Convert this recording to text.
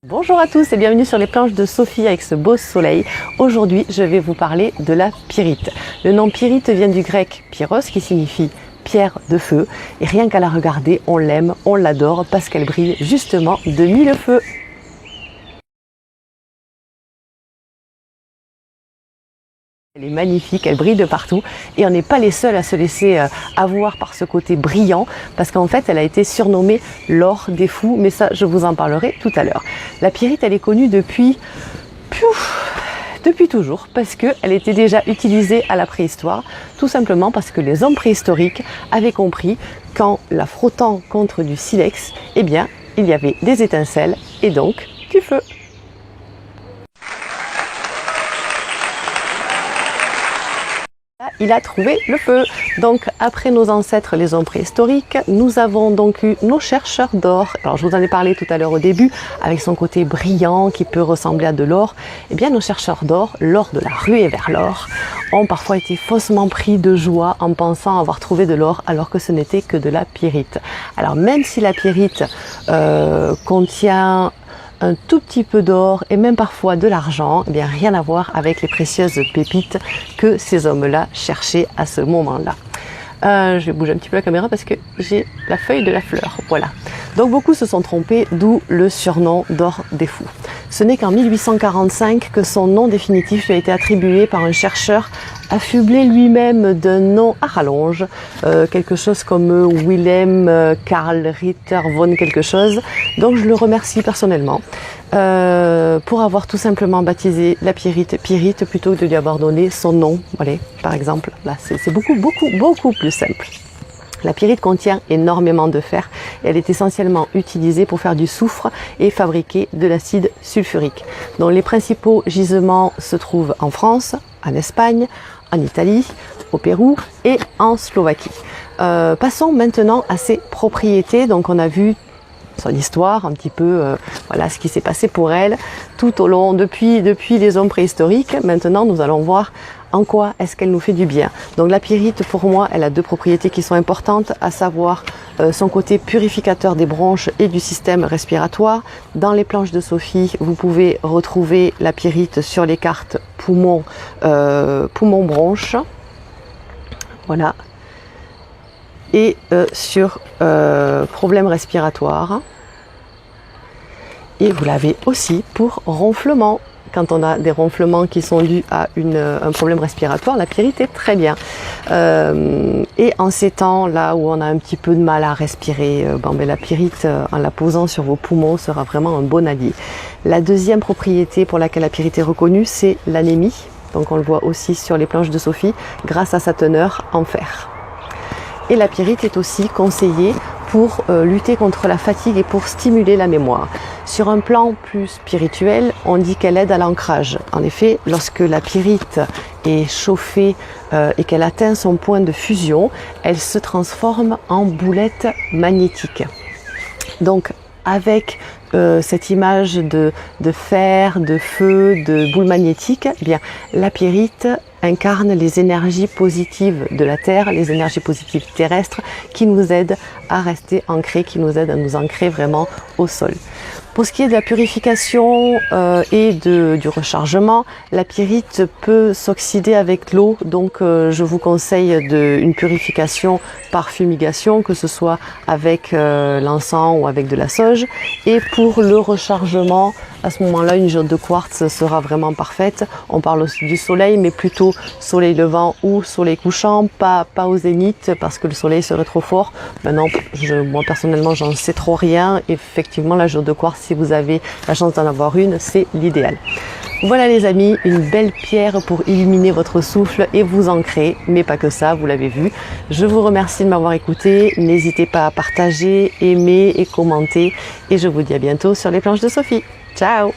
Bonjour à tous et bienvenue sur les planches de Sophie avec ce beau soleil. Aujourd'hui, je vais vous parler de la pyrite. Le nom pyrite vient du grec pyros qui signifie pierre de feu. Et rien qu'à la regarder, on l'aime, on l'adore parce qu'elle brille justement de mille feux. Elle est magnifique, elle brille de partout et on n'est pas les seuls à se laisser avoir par ce côté brillant parce qu'en fait elle a été surnommée l'or des fous, mais ça je vous en parlerai tout à l'heure. La pyrite elle est connue depuis toujours parce qu'elle était déjà utilisée à la préhistoire, tout simplement parce que les hommes préhistoriques avaient compris qu'en la frottant contre du silex, eh bien il y avait des étincelles et donc du feu. Il a trouvé le feu. Donc après nos ancêtres, les hommes préhistoriques, nous avons donc eu nos chercheurs d'or. Alors je vous en ai parlé tout à l'heure au début, avec son côté brillant qui peut ressembler à de l'or. Eh bien nos chercheurs d'or, lors de la ruée vers l'or, ont parfois été faussement pris de joie en pensant avoir trouvé de l'or alors que ce n'était que de la pyrite. Alors même si la pyrite contient un tout petit peu d'or et même parfois de l'argent, eh bien rien à voir avec les précieuses pépites que ces hommes-là cherchaient à ce moment-là. Je vais bouger un petit peu la caméra parce que j'ai la feuille de la fleur, voilà. Donc beaucoup se sont trompés, d'où le surnom d'or des fous. Ce n'est qu'en 1845 que son nom définitif lui a été attribué par un chercheur affublé lui-même d'un nom à rallonge, quelque chose comme Wilhelm Karl Ritter von quelque chose. Donc je le remercie personnellement pour avoir tout simplement baptisé la pyrite pyrite plutôt que de lui avoir donné son nom. Allez, par exemple, là c'est beaucoup plus simple. La pyrite contient énormément de fer et elle est essentiellement utilisée pour faire du soufre et fabriquer de l'acide sulfurique. Donc les principaux gisements se trouvent en France, en Espagne, en Italie, au Pérou et en Slovaquie. Passons maintenant à ses propriétés. Donc on a vu son histoire, un petit peu, voilà ce qui s'est passé pour elle tout au long, depuis les hommes préhistoriques. Maintenant, nous allons voir en quoi est-ce qu'elle nous fait du bien. Donc la pyrite, pour moi, elle a deux propriétés qui sont importantes, à savoir son côté purificateur des bronches et du système respiratoire. Dans les planches de Sophie, vous pouvez retrouver la pyrite sur les cartes poumon-bronche. Voilà. Et sur problèmes respiratoires. Et vous l'avez aussi pour ronflement. Quand on a des ronflements qui sont dus à un problème respiratoire, la pyrite est très bien. Et en ces temps là où on a un petit peu de mal à respirer, la pyrite en la posant sur vos poumons sera vraiment un bon allié. La deuxième propriété pour laquelle la pyrite est reconnue, c'est l'anémie. Donc on le voit aussi sur les planches de Sophie, grâce à sa teneur en fer. Et la pyrite est aussi conseillée pour lutter contre la fatigue et pour stimuler la mémoire. Sur un plan plus spirituel, on dit qu'elle aide à l'ancrage. En effet, lorsque la pyrite est chauffée et qu'elle atteint son point de fusion, elle se transforme en boulette magnétique. Donc avec cette image de fer, de feu, de boule magnétique, eh bien, la pyrite incarne les énergies positives de la Terre, les énergies positives terrestres qui nous aident à rester ancrés, qui nous aident à nous ancrer vraiment au sol. Pour ce qui est de la purification et du rechargement, la pyrite peut s'oxyder avec l'eau, donc je vous conseille une purification par fumigation, que ce soit avec l'encens ou avec de la sauge. Et pour le rechargement, à ce moment-là, une geode de quartz sera vraiment parfaite. On parle aussi du soleil, mais plutôt soleil levant ou soleil couchant, pas au zénith parce que le soleil serait trop fort. Maintenant, moi personnellement, j'en sais trop rien. Effectivement, la geode de quartz, si vous avez la chance d'en avoir une, c'est l'idéal. Voilà les amis, une belle pierre pour illuminer votre souffle et vous ancrer, mais pas que ça, vous l'avez vu. Je vous remercie de m'avoir écouté, n'hésitez pas à partager, aimer et commenter et je vous dis à bientôt sur les planches de Sophie. Ciao!